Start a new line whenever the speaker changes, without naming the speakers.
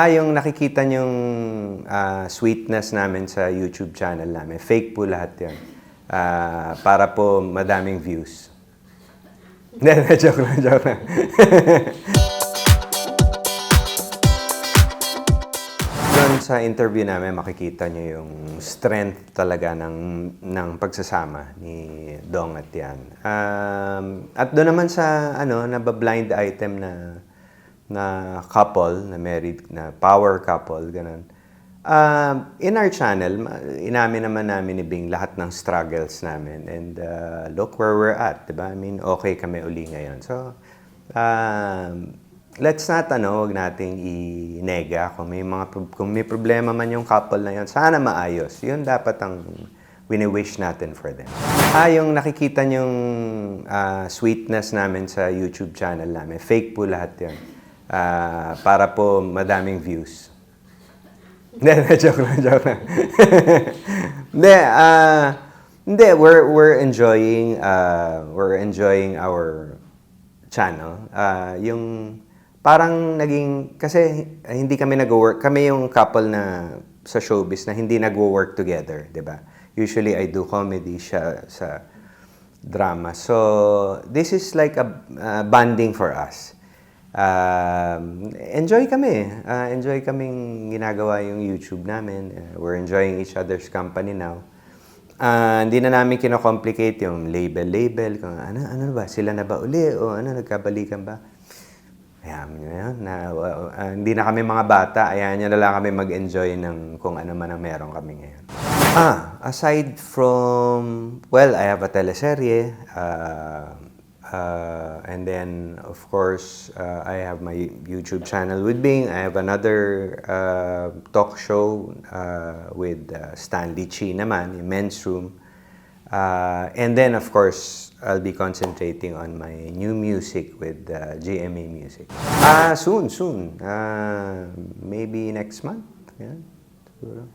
Yung nakikita niyong sweetness namin sa YouTube channel namin, fake po lahat yun. Para po madaming views. Hindi, joke lang, joke lang. Doon sa interview namin, makikita niyo yung strength talaga ng pagsasama ni Dong at Yan. At doon naman sa blind item na couple, na married, na power couple, ganun. In our channel, inamin naman namin ni Bing lahat ng struggles namin. And look where we're at, diba? I mean, okay kami uli ngayon. So, let's not, wag nating i-nega. Kung may problema man yung couple na yun, sana maayos. Yun dapat ang wini-wish natin for them. Yung nakikita niyong sweetness namin sa YouTube channel namin, fake po lahat yun. Para po madaming views. Hindi, joke lang, joke lang. Hindi, we're enjoying our channel. Yung parang naging, kasi hindi kami nag-work, kami yung couple na sa showbiz na hindi nag-work together, di ba? Usually I do comedy, siya sa drama. So, this is like a bonding for us. Enjoy kami. Enjoy kaming ginagawa yung YouTube namin. We're enjoying each other's company now. Hindi na namin kino-complicate yung label. Kung ano ba? Sila na ba uli? O nagkabalikan ba? Ayan nyo yun. Hindi na kami mga bata. Ayan nyo na lang kami mag-enjoy ng kung ano man ang meron kami ngayon. Aside from, well, I have a teleserye. And then, of course, I have my YouTube channel with Bing. I have another talk show with Stanley Chi naman, in Men's Room. And then, of course, I'll be concentrating on my new music with GMA Music. Soon. Maybe next month. Yeah, siguro.